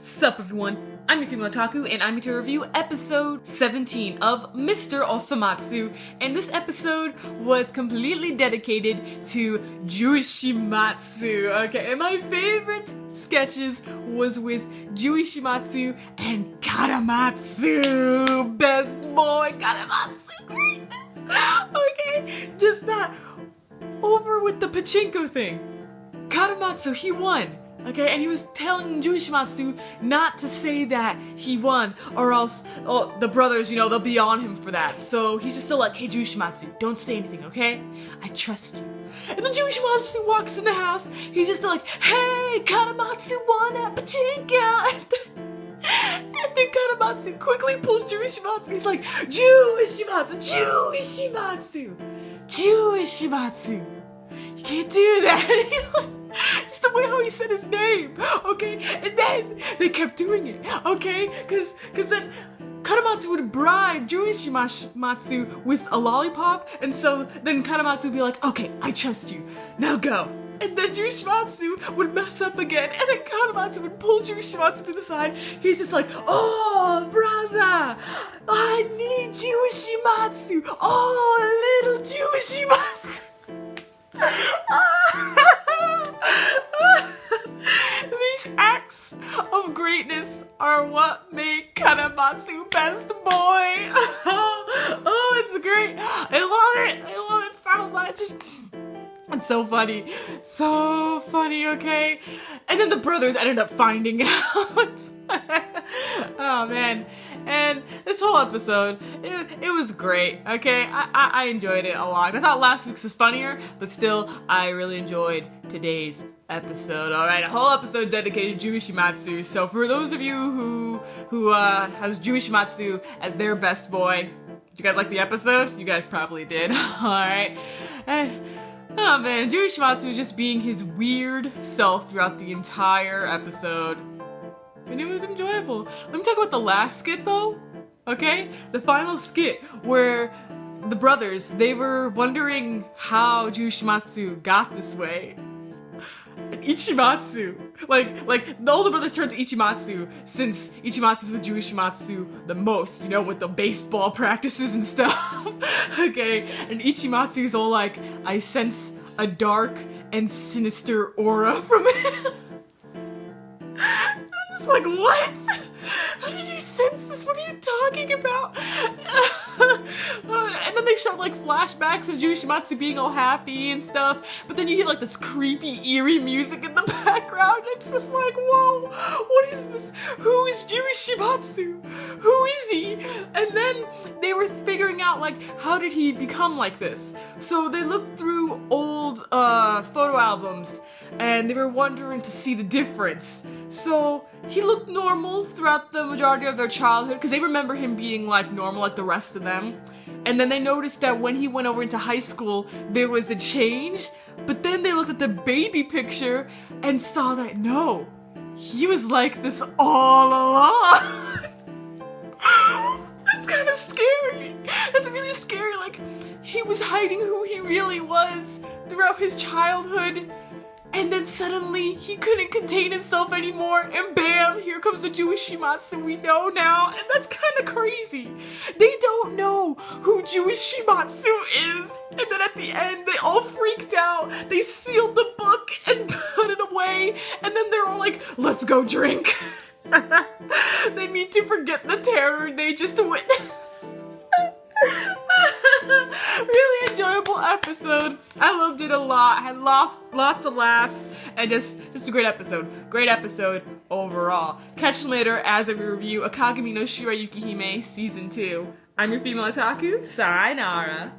Sup everyone, I'm your female otaku and I'm here to review episode 17 of Mr. Osomatsu, and this episode was completely dedicated to Jyushimatsu, okay? And my favorite sketches was with Jyushimatsu and Karamatsu, best boy, Karamatsu, greatness, okay? Just that, over with the pachinko thing, Karamatsu, he won. Okay, and he was telling Jyushimatsu not to say that he won, or else the brothers, they'll be on him for that. So he's just still like, hey Jyushimatsu, don't say anything, okay? I trust you. And then Jyushimatsu walks in the house, he's just like, hey, Karamatsu won at pachinko! And then Karamatsu quickly pulls Jyushimatsu, he's like, Jyushimatsu! You can't do that! It's the way how he said his name, okay? And then they kept doing it, okay? Cause then Karamatsu would bribe Jyushimatsu with a lollipop, and so then Karamatsu would be like, okay, I trust you, now go. And then Jyushimatsu would mess up again, and then Karamatsu would pull Jyushimatsu to the side. He's just like, oh, brother, I need Jyushimatsu. Oh, little Jyushimatsu. These acts of greatness are what make Karamatsu best boy. Oh, it's great. I love it so much. It's so funny. So funny, okay? And then the brothers ended up finding out. Oh man. And this whole episode, it was great, okay? I enjoyed it a lot. I thought last week's was funnier, but still, I really enjoyed today's episode. Alright, a whole episode dedicated to Jyushimatsu. So for those of you who has Jyushimatsu as their best boy, you guys like the episode? You guys probably did. Alright. And oh man, Jyushimatsu just being his weird self throughout the entire episode. And it was enjoyable. Let me talk about the last skit though, okay? The final skit where the brothers, they were wondering how Jyushimatsu got this way. And Ichimatsu, like all the brothers turned to Ichimatsu since Ichimatsu's with Jyushimatsu the most, with the baseball practices and stuff. Okay, and Ichimatsu's all like, I sense a dark and sinister aura from him. I'm just like, what? How did you sense this? What are you talking about? And then they showed like flashbacks of Jyushimatsu being all happy and stuff, but then you hear like this creepy, eerie music in the background. It's just like, whoa, what is this? Who is Jyushimatsu? Who is he? And then they were figuring out like, how did he become like this? So they looked through old photo albums and they were wondering to see the difference. So he looked normal throughout the majority of their childhood because they remember him being like normal like the rest of them. And then they noticed that when he went over into high school, there was a change. But then they looked at the baby picture and saw that no, he was like this all along. That's kind of scary. That's really scary. Like, he was hiding who he really was throughout his childhood. And then suddenly, he couldn't contain himself anymore, and bam, here comes the Jyushimatsu we know now, and that's kind of crazy. They don't know who Jyushimatsu is, and then at the end, they all freaked out. They sealed the book and put it away, and then they're all like, let's go drink. They need to forget the terror they just witnessed. Really enjoyable episode. I loved it a lot. I had lots of laughs and just a great episode. Great episode overall. Catch you later as I review Akagami no Shirayuki Hime Season 2. I'm your female otaku, sayonara.